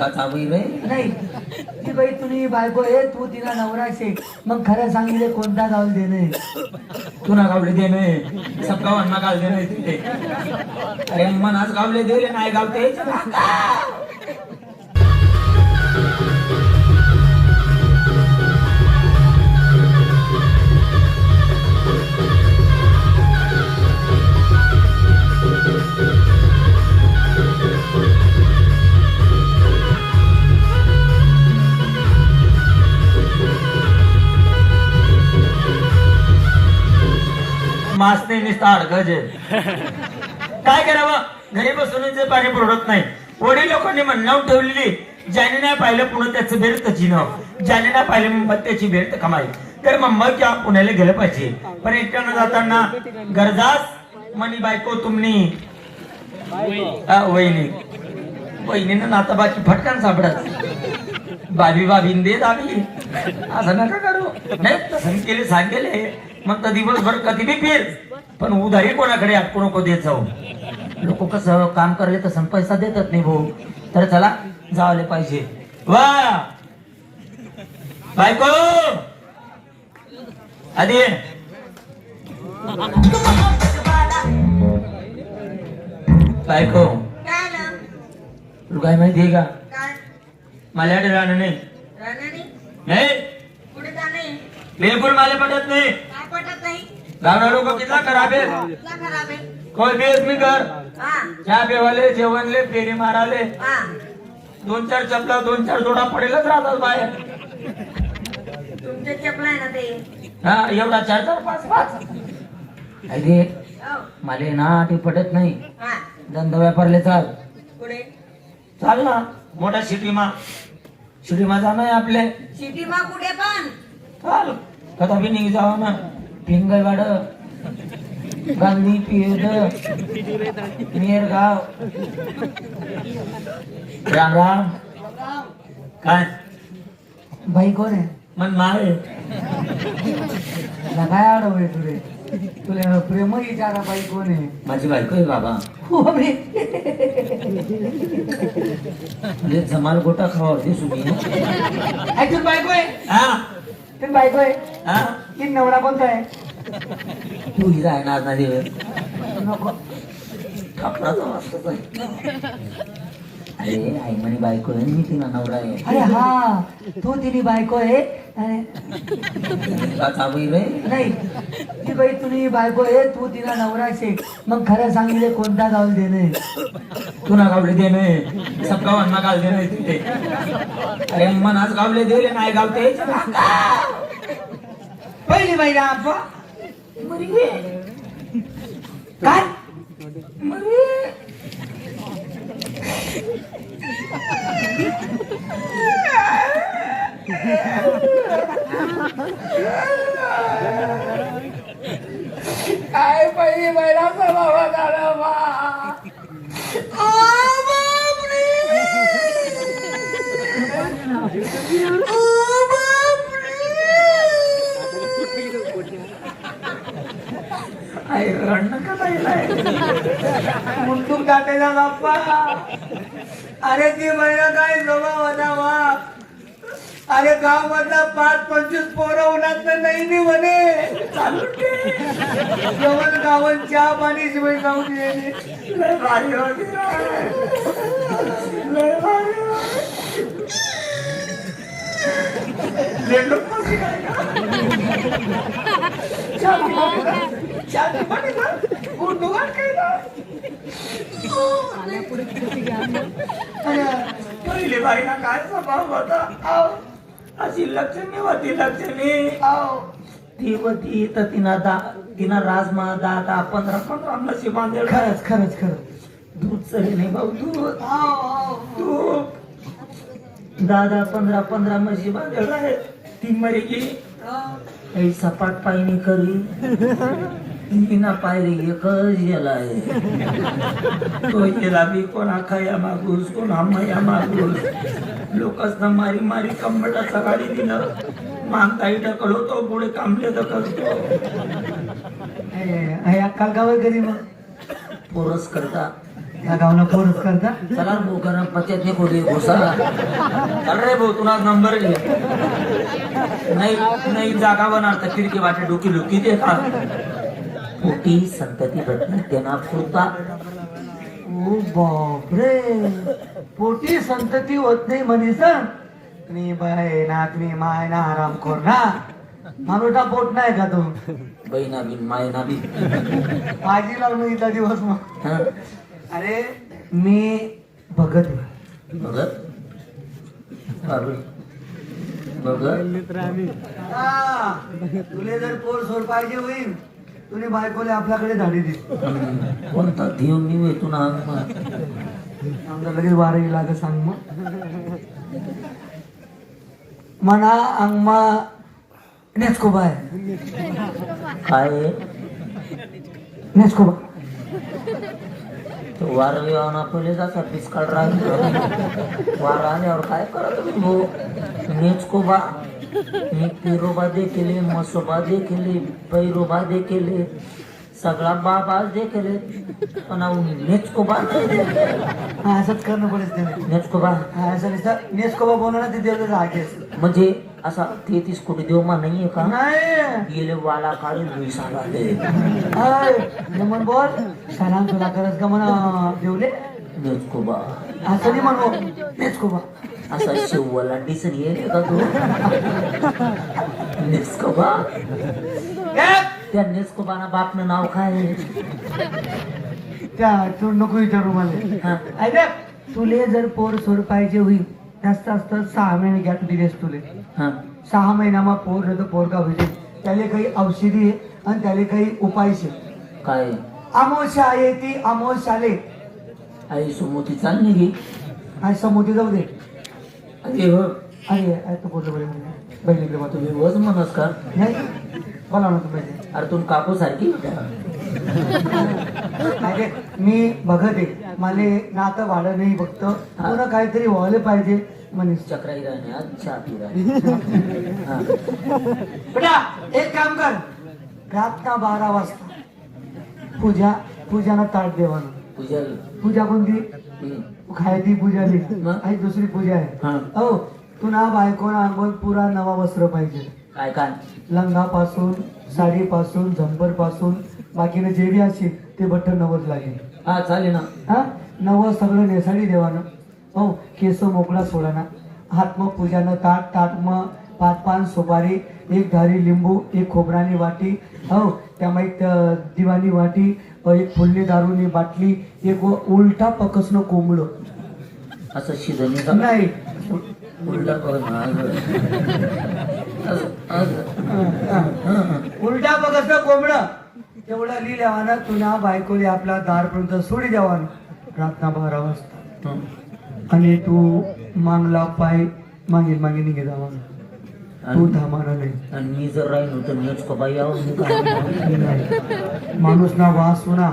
चाबई रे नाही ती बाई तुझी बायको आहे, तू तिला नवरा शे. मग खरं सांगितले कोणता गाव देणे तू ना गावले दे नाही सब गावांना गाव दे नाही तिथे. अरे मनाच गावले दे रे नाही गावते. मासने नुसता अडकच काय करावं, घरी बसून जे पाणी पुरवत नाही. वडील लोकांनी म्हणणं ठेवलेली, ज्याने नाही पाहिलं पुणे त्याचं बेर त्याची नाव, ज्याने नाही पाहिलं मुंबईत त्याची बेर तर कमाई. तर मुंबई किंवा पुण्याला गेलं पाहिजे. पण एकट्यानं जाताना गरजाच म्हणी बायको तुमनी वहिनी वहिनीनं नाता बाकी फटकान सापडत बाबी बाबीन दे दाबी असं नका करू. नाही तसं केले सांगेले मग तर दिवसभर कधी बी फिर, पण उधारी कोणाकडे आटकू नको देत जाऊ. लोक कसं काम करले तसं पैसा देतात नाही भाऊ. तर चला जावले पाहिजे. वा बायको आधी बायको तू काय माहिती आहे का, मला राहणं नाही नाही बिलकुल मला पटत नाही. गावना लोक कितना खराब है. कोई बेस मी कर चहा पेवाले जेवणले फेरी माराले 2-4 चपला 2-4 जोडा पडेलच राहतात बाहेर. तुमचे चपला आहे ना ते. हा एवढा 4-4 5-5 अरे मला ना ते पटत नाही. धंदा व्यापारले चाल पुढे चाल ना मोठ्या सिटीमा जाणं आहे आपले. सिटी मा कुठे पण चाल कथा बी निघ जावं ना. पिंगळवाड गांधी पियद नेरगाव राम राम. काय बाई कोण आहे? मन मारे तुला काय आवडवय तुले? तुला प्रेम विचारा बाई कोण आहे? माझी बायको आहे बाबा. हो बे. जमाल गोटा खावा ते सुगी ऐकून बायको आहे? हा तुम्ही बायको आहे? हा की नवरा कोणता आहे? तू हिरा आहे ना आज दिवस नको. कपडाचा वाजताच आहे. अरे आई म्हणे बायको आहे मी तिला नवरा आहे. अरे हा तू तिने बायको आहे. अरे चाबई रे नाही ती बाई तुझी बायको आहे, तू तिला नवरा शे. मग खरं सांगितले कोणता गाव देणे तू ना गावले दे नाही सब गावांना गाव दे नाही तिथे. अरे मनाच गावले दे रे नाही गावते. पहिली बाई आप्पा मरी गे काय मरी काय पहिली बाईला बाबा झाला बा. मुंडूक दाटेला बाप्पा. अरे ती महिला काय जमा होता बाप. अरे गाव मधला 5-25 पोरं उन्हात नाही मी म्हणे चालू जेवण गावन चहा पाणी शिवाय गाव गेले. लय भारी होती लय भारी पहिले बाईला काय स्वभाव होता. अशी लक्ष्मी होती लक्ष्मी. ती होती तर तिनं राजमा 10-15 म्हशी बांधेल. खरंच खरंच खरंच दूध चढे नाही भाऊ दूध दूध 10-15 म्हशी बांधेल आहे. ती मरी गेली सपाट पायनी करी बिना पायरी एकच गेला आहे. तो गेला बी कोणा खाया मागूस कोणा माया मागूस. लोकांना मारी मारी कंबटाचा गाडी दिलं मागताही ढकलतो पुढे कांबले ढकलतो. अक्काल गाव कधी मग पोरस करता या गावना पोरच करता चला रे भाऊ गरम पत्यात नाही खोडी घोसा चल रे भाऊ तुला नंबर घे नाही नाही जागा बनणार तर खिडकी वाटे डोकी लुकी दे का पोटी संतती भेटणार त्यांना पुरता ओ बापरे पोटी संतती होत नाही म्हणीस मी बाय ना तुम्ही माय ना आराम खोर ना मानुटा पोट नाही का तू बहिणा बी मायना बी आजी लावून इथला दिवस मग हा अरे मी बघत आहे. बघत अरे बघत हा, तुले जर पोर सोड पाहिजे होईल तुने बायकोले आपल्याकडे धाडी दे कोणता देव मी येतो ना आमचा लगेच वारही लाग सांग मग म्हणा अंगमा नेचकोबा आहे काय आहे? नेचकोबा तो वार येऊन पहिले जासा पिस्काळ राहिलो वार आल्यावर काय करा तुम्ही भाऊ नेचकोबा मी पिरोबा देखील मसोबा देखील पैरोबा देखील सगळा बाबाच देखील पण नेचकोबा नाही देखील. हा असंच करणं पडेल त्याने नेचकोबा हा असं नुसतं नेचकोबा बोलणार ते देवचं हाकेस म्हणजे असा 33 कोटी देव मा नाहीये का नाही गेले वाला काढून वीस आले म्हण बोल सलाम तुला करत का म्हणा देवले नेचकोबा असं नाही म्हणू नेचकोबा असा शिवला दिसन येईल का तू नेचकोबा त्या नेचकोबाना बापनं नाव काय आहे? त्या तू नको विचारू मला हा. ऐक तुले जर पोर सोड पाहिजे होईल जास्त जास्त 6 महिने गॅप दिलेस तुले हा 6 महिन्यामा पोर नाही तर पोर का होईल त्याला काही औषधी आहे आणि त्याला काही उपाय आहे काय अमावस्या आहे ती अमावस्याले आई सुमोती चालली गी आज समोती जाऊ दे अरे हो अरे तो बोललो बरे बहिणीकडे मग तुम्ही वज म्हणस का नाही बोला ना तुम्ही अरे तुम्ही काकू सारखी अरे मी बघत आहे मला नातं वाढत नाही फक्त पुन्हा काहीतरी व्हायला पाहिजे म्हणे चक्राई राहणे अच्छा ती राहणे हा. बेटा एक काम कर रातना 12 वाजता पूजाना ताट देवानं पूजल पूजा कोणती खायची पूजा नाही मग? आणि दुसरी पूजा हा. आहे हो तू ना बायकोना अंगोल पुरा नवा वस्त्र पाहिजे काय काय लंगापासून साडीपासून झंपर पासून बाकीनं जे बी असेल ते बटन नवच लागेल हा चालेल ना हा नवं सगळं नेसाडी देवानं हो केस मोकळा सोडाना हात मग पूजानं ताट मग 5 पान सुपारी 1 धारी लिंबू 1 खोबरानी वाटी हो त्यामुळे दिवाणी वाटी 1 फुलणी दारूनी बाटली 1 उलटा पकसनं कोंबडं असं शिजणी नाही उलटा उलटा पकसनं कोंबडं तेवढं लिहिल्यावानं तुला बायकोली आपला दारपर्यंत सोडी द्यावानं रातना 12 वाजता आणि तू मागला पाय मागे निघे जावा तू थांबणार नाही आणि मी जर राहील तर नेचको बाई आहो मी काय माणूस ना वास होणार